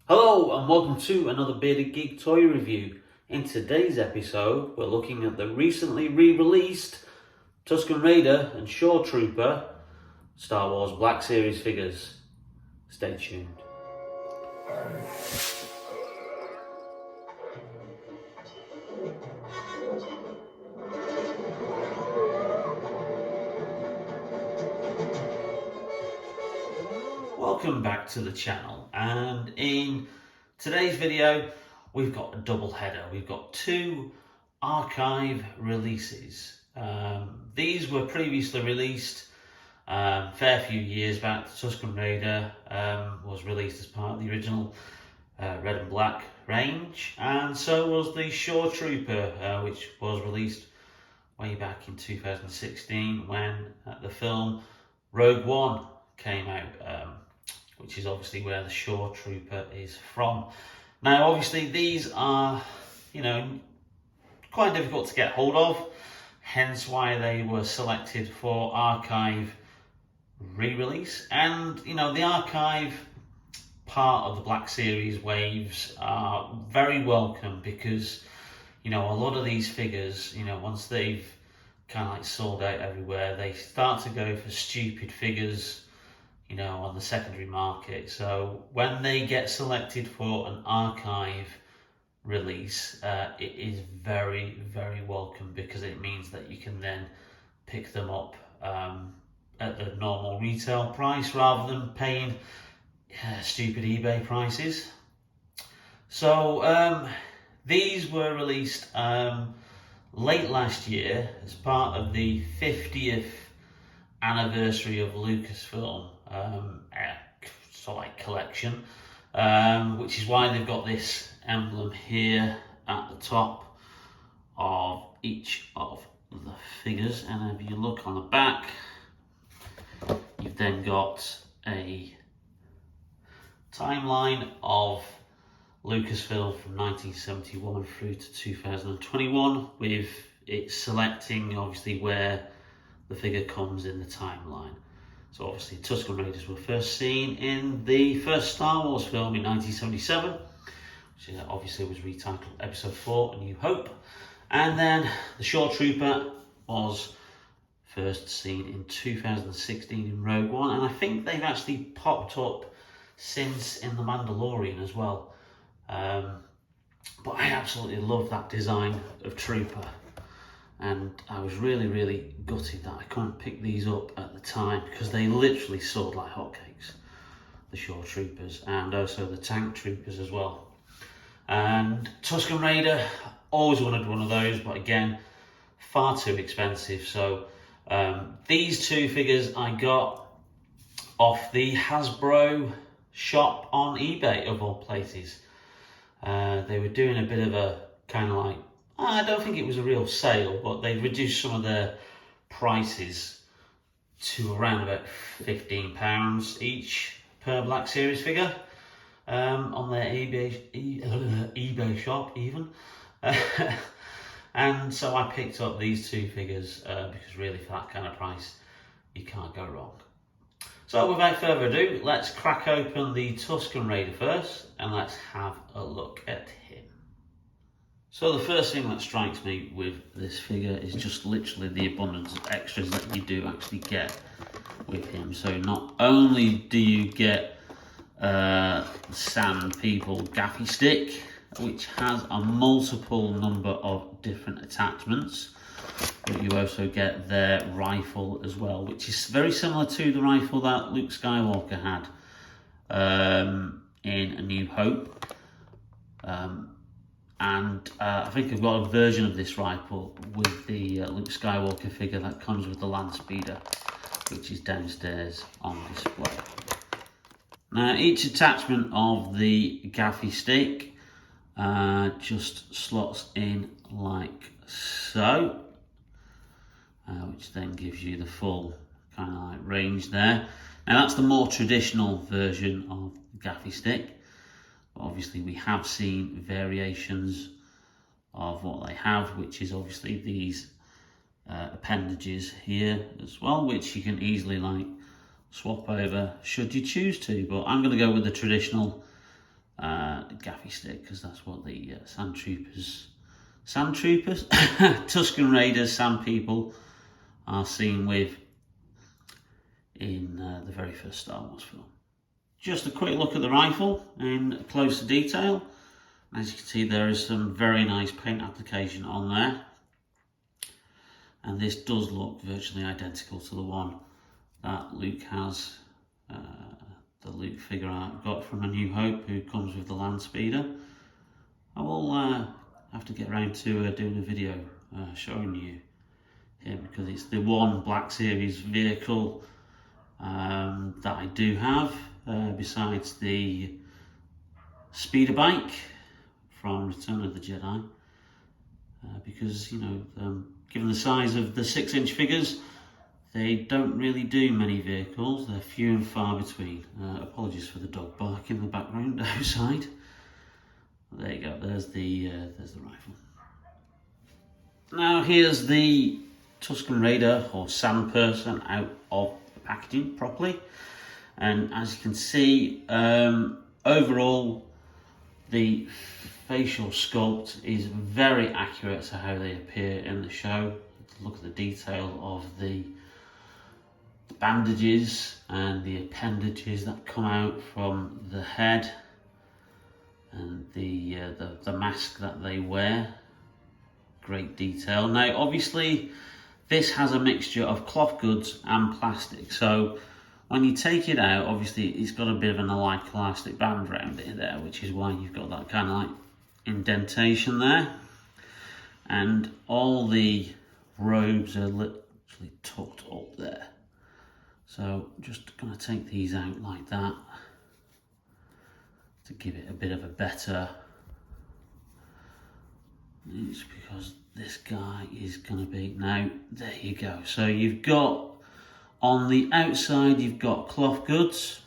Hello and welcome to another Bearded Geek toy review. In today's episode, we're looking at the recently re-released Tusken Raider and Shoretrooper Star Wars Black Series figures. Stay tuned. Welcome back to the channel, and in today's video we've got a double header. We've got two archive releases. These were previously released a fair few years back. The Tusken Raider was released as part of the original red and black range, and so was the Shoretrooper, which was released way back in 2016 when the film Rogue One came out, which is obviously where the Shoretrooper is from. Now, obviously, these are, quite difficult to get hold of, hence why they were selected for archive re-release. And, the archive part of the Black Series waves are very welcome because, a lot of these figures, once they've kind of like sold out everywhere, they start to go for stupid figures, on the secondary market. So when they get selected for an archive release, it is very, very welcome because it means that you can then pick them up at the normal retail price rather than paying stupid eBay prices. So these were released late last year as part of the 50th anniversary of Lucasfilm collection, which is why they've got this emblem here at the top of each of the figures. And if you look on the back, you've then got a timeline of Lucasfilm from 1971 through to 2021, with it selecting obviously where the figure comes in the timeline. So obviously Tusken Raiders were first seen in the first Star Wars film in 1977, which obviously was retitled Episode 4, A New Hope. And then the Shoretrooper was first seen in 2016 in Rogue One, and I think they've actually popped up since in The Mandalorian as well. But I absolutely love that design of Trooper. And I was really, really gutted that I couldn't pick these up at the time because they literally sold like hotcakes, the Shoretroopers, and also the Tank Troopers as well. And Tusken Raider, always wanted one of those, but again, far too expensive. So these two figures I got off the Hasbro shop on eBay, of all places. They were doing a bit of a kind of like, I don't think it was a real sale, but they reduced some of their prices to around about £15 each per Black Series figure on their eBay shop even. And so I picked up these two figures because really for that kind of price, you can't go wrong. So without further ado, let's crack open the Tusken Raider first and let's have a look at him. So the first thing that strikes me with this figure is just literally the abundance of extras that you do actually get with him. So not only do you get Sand People gaffy stick, which has a multiple number of different attachments, but you also get their rifle as well, which is very similar to the rifle that Luke Skywalker had in A New Hope. And I think I've got a version of this rifle with the Luke Skywalker figure that comes with the land speeder, which is downstairs on display. Now, each attachment of the gaffy stick just slots in like so, which then gives you the full kind of like range there. Now, that's the more traditional version of the gaffy stick. Obviously, we have seen variations of what they have, which is obviously these appendages here as well, which you can easily swap over should you choose to. But I'm going to go with the traditional gaffy stick, because that's what the Tuscan Raiders, sand people are seen with in the very first Star Wars film. Just a quick look at the rifle in closer detail. As you can see, there is some very nice paint application on there. And this does look virtually identical to the one that Luke has, the Luke figure I've got from A New Hope, who comes with the land speeder. I will have to get around to doing a video showing you him, because it's the one Black Series vehicle that I do have, besides the speeder bike from Return of the Jedi, because, you know, given the size of the 6-inch figures, they don't really do many vehicles. They're few and far between. Apologies for the dog bark in the background outside. There you go, there's the rifle. Now here's the Tusken Raider, or sand person, out of the packaging properly. And as you can see, overall, the facial sculpt is very accurate to how they appear in the show. Look at the detail of the bandages and the appendages that come out from the head, and the mask that they wear. Great detail. Now obviously this has a mixture of cloth goods and plastic, so when you take it out, obviously it's got a bit of an elastic band around it there, which is why you've got that kind of like indentation there. And all the robes are literally tucked up there. So just going to take these out like that to give it a bit of a better... It's because this guy is going to be... Now, there you go. So you've got, on the outside, you've got cloth goods,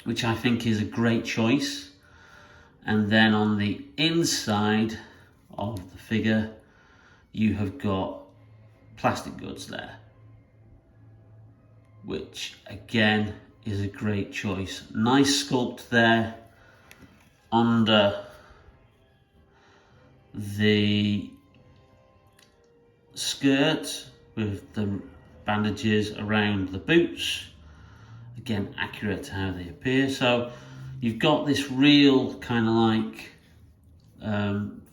which I think is a great choice. And then on the inside of the figure, you have got plastic goods there, which again is a great choice. Nice sculpt there under the skirt with the bandages around the boots. Again, accurate to how they appear. So you've got this real kind of like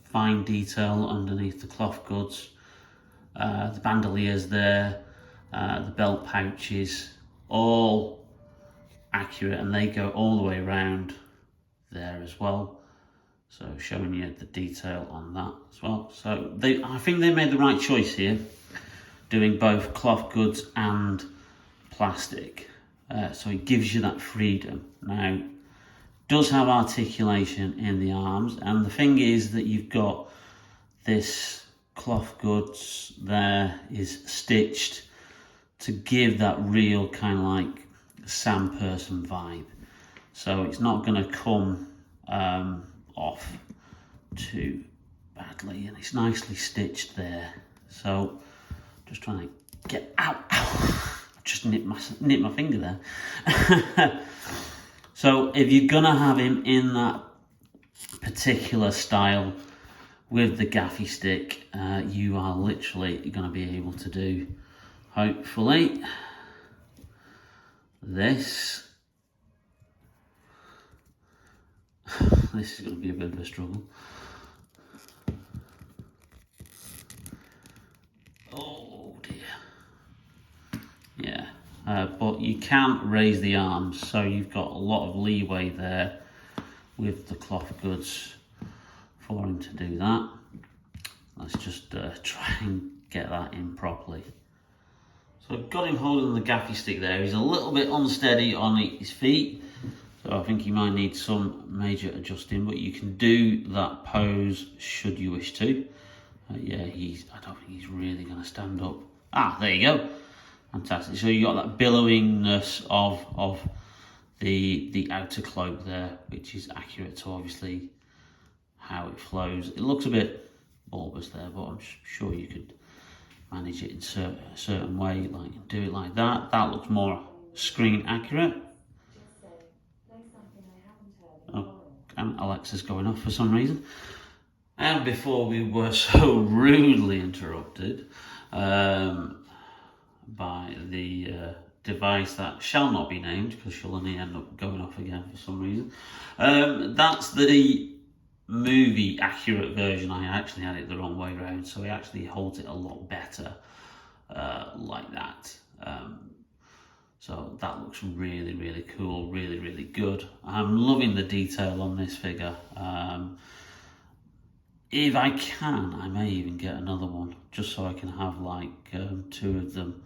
fine detail underneath the cloth goods. The bandoliers there, the belt pouches, all accurate, and they go all the way around there as well. So showing you the detail on that as well. So I think they made the right choice here, doing both cloth goods and plastic. So it gives you that freedom. Now, does have articulation in the arms, and the thing is that you've got this cloth goods there is stitched to give that real kind of like sand person vibe. So it's not going to come off too badly, and it's nicely stitched there. So just trying to get out. Just nip my finger there. So if you're gonna have him in that particular style with the gaffy stick, you are literally gonna be able to do, hopefully, this. This is going to be a bit of a struggle. Oh dear. Yeah, but you can raise the arms, so you've got a lot of leeway there with the cloth goods for him to do that. Let's just try and get that in properly. So I've got him holding the gaffy stick there. He's a little bit unsteady on his feet. So I think you might need some major adjusting, but you can do that pose should you wish to. Yeah, I don't think he's really going to stand up. Ah, there you go. Fantastic. So you got that billowingness of the outer cloak there, which is accurate to obviously how it flows. It looks a bit bulbous there, but I'm sure you could manage it in a certain way, like do it like that. That looks more screen accurate. And Alexa's going off for some reason. And before we were so rudely interrupted by the device that shall not be named, because she'll only end up going off again for some reason. That's the movie accurate version. I actually had it the wrong way around, so it actually holds it a lot better like that. So that looks really, really cool, really, really good. I'm loving the detail on this figure. If I can, I may even get another one, just so I can have like 2 of them.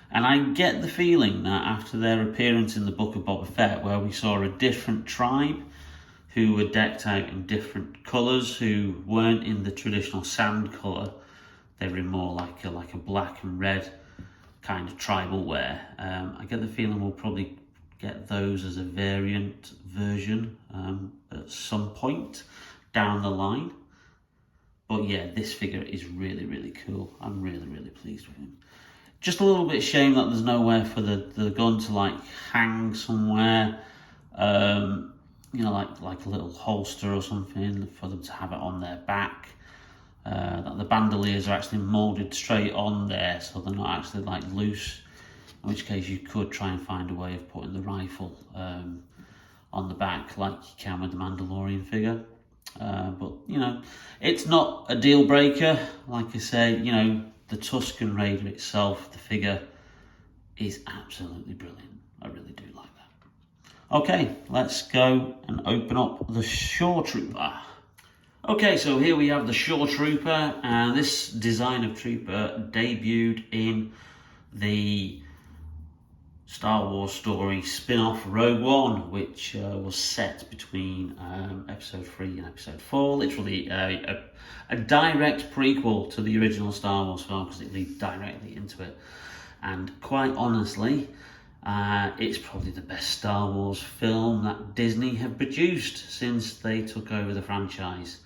And I get the feeling that after their appearance in the Book of Boba Fett, where we saw a different tribe who were decked out in different colours, who weren't in the traditional sand colour, they were more like a black and red kind of tribal wear. I get the feeling we'll probably get those as a variant version at some point down the line. But yeah, this figure is really, really cool. I'm really, really pleased with him. Just a little bit shame that there's nowhere for the gun to like hang somewhere. You know, like a little holster or something for them to have it on their back. That the bandoliers are actually moulded straight on there, so they're not actually like loose. In which case you could try and find a way of putting the rifle on the back like you can with the Mandalorian figure. But, you know, it's not a deal breaker. Like I say, you know, the Tuscan Raider itself, the figure, is absolutely brilliant. I really do like that. Okay, let's go and open up the Shoretrooper. Okay, so here we have the Shoretrooper, and this design of Trooper debuted in the Star Wars story spin-off Rogue One, which was set between episode 3 and episode 4, literally a direct prequel to the original Star Wars film, because it leads directly into it. And quite honestly, it's probably the best Star Wars film that Disney have produced since they took over the franchise.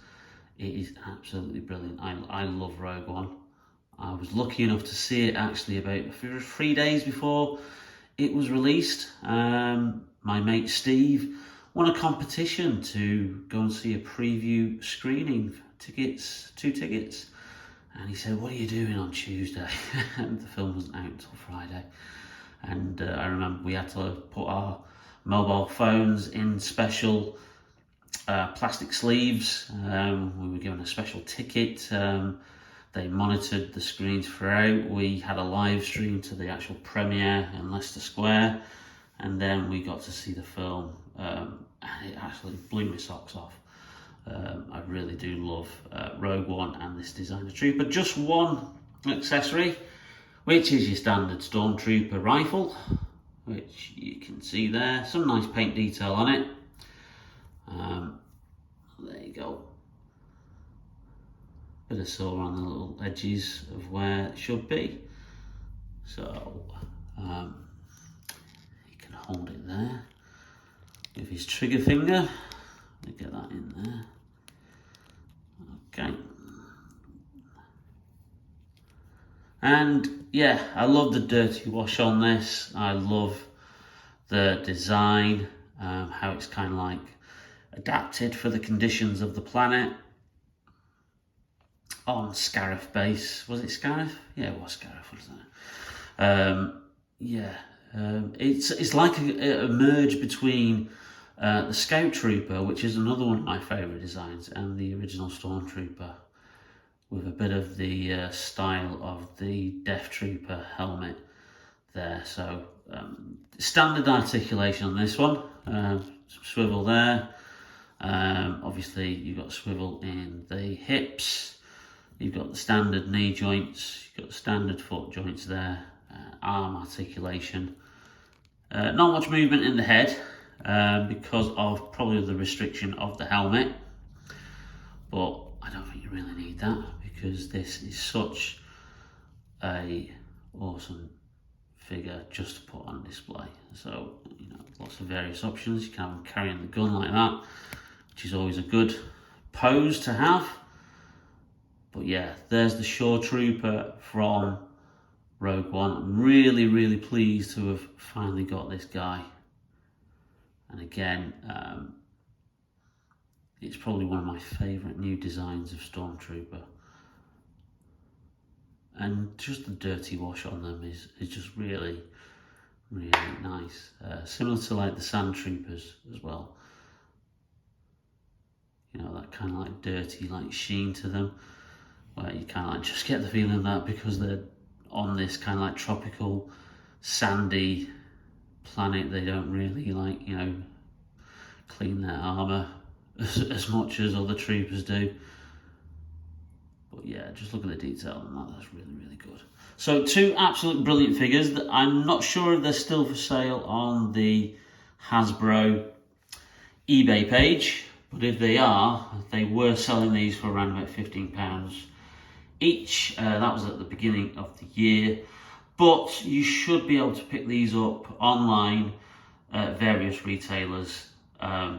It is absolutely brilliant. I love Rogue One. I was lucky enough to see it actually about 3 days before it was released. My mate Steve won a competition to go and see a preview screening, 2 tickets. And he said, "What are you doing on Tuesday?" And the film wasn't out until Friday. And I remember we had to put our mobile phones in special plastic sleeves. We were given a special ticket. They monitored the screens throughout. We had a live stream to the actual premiere in Leicester Square, and then we got to see the film, and it actually blew my socks off. I really do love Rogue One and this designer trooper. Just one accessory, which is your standard Stormtrooper rifle, which you can see there. Some nice paint detail on it. There you go. Bit of silver on the little edges of where it should be. So he can hold it there with his trigger finger. Let me get that in there. Okay. And yeah, I love the dirty wash on this. I love the design, how it's kind of like adapted for the conditions of the planet. On Scarif base. Was it Scarif? Yeah, it was Scarif, wasn't it? It's like a merge between the Scout Trooper, which is another one of my favourite designs, and the original Stormtrooper, with a bit of the style of the Death Trooper helmet there. So standard articulation on this one. Swivel there. Obviously you've got swivel in the hips. You've got the standard knee joints, you've got the standard foot joints there, arm articulation. Not much movement in the head because of probably the restriction of the helmet, but I don't think you really need that, because this is such a awesome figure just to put on display. So, you know, lots of various options. You can have them carrying the gun like that, which is always a good pose to have. But yeah, there's the Shoretrooper from Rogue One. I'm really, really pleased to have finally got this guy. And again, it's probably one of my favourite new designs of Stormtrooper. And just the dirty wash on them is just really, really nice. Similar to like the Sand Troopers as well. You know, that kind of like dirty like sheen to them, where you kind of like just get the feeling that because they're on this kind of like tropical sandy planet, they don't really like, you know, clean their armour as much as other troopers do. But yeah, just look at the detail on that, that's really, really good. So 2 absolute brilliant figures that I'm not sure if they're still for sale on the Hasbro eBay page, but if they are, they were selling these for around about £15 each. That was at the beginning of the year, but you should be able to pick these up online at various retailers,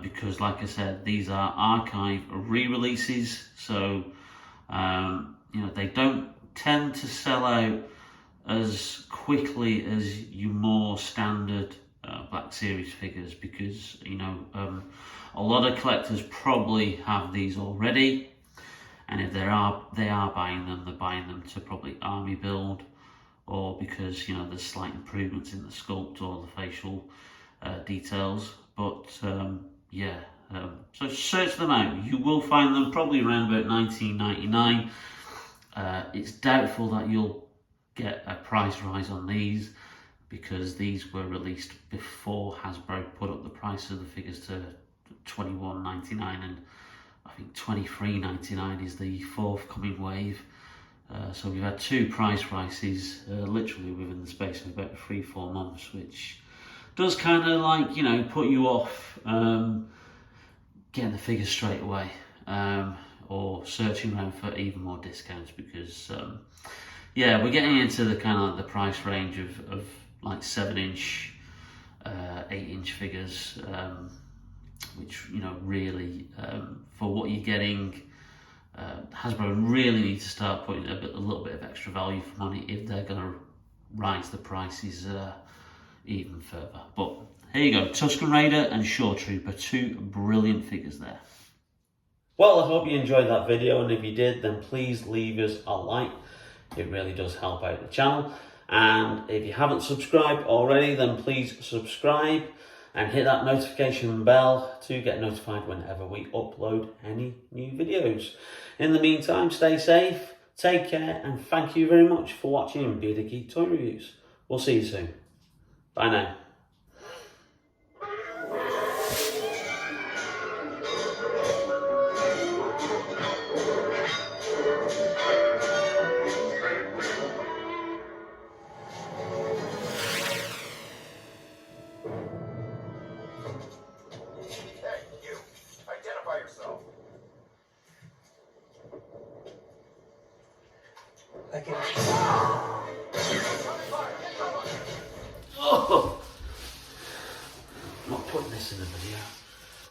because like I said, these are archive re-releases, so you know, they don't tend to sell out as quickly as your more standard Black Series figures, because you know, a lot of collectors probably have these already, and if they are buying them, they're buying them to probably army build, or because you know there's slight improvements in the sculpt or the facial details. But yeah, so search them out. You will find them probably around about $19.99. It's doubtful that you'll get a price rise on these, because these were released before Hasbro put up the price of the figures to $21.99, and I think $23.99 is the forthcoming wave. So we've had 2 price rises literally within the space of about 3-4 months, which does kind of like, you know, put you off getting the figures straight away, or searching around for even more discounts, because yeah, we're getting into the kind of like the price range of like 7-inch, 8-inch figures, which, you know, really for what you're getting, Hasbro really need to start putting a little bit of extra value for money if they're going to rise the prices even further. But here you go, Tusken Raider and Shoretrooper, 2 brilliant figures there. Well, I hope you enjoyed that video, and if you did, then please leave us a like. It really does help out the channel. And if you haven't subscribed already, then please subscribe and hit that notification bell to get notified whenever we upload any new videos. In the meantime, stay safe, take care, and thank you very much for watching Be The Geek Toy Reviews. We'll see you soon. Bye now. Oh! I'm not putting this in the video.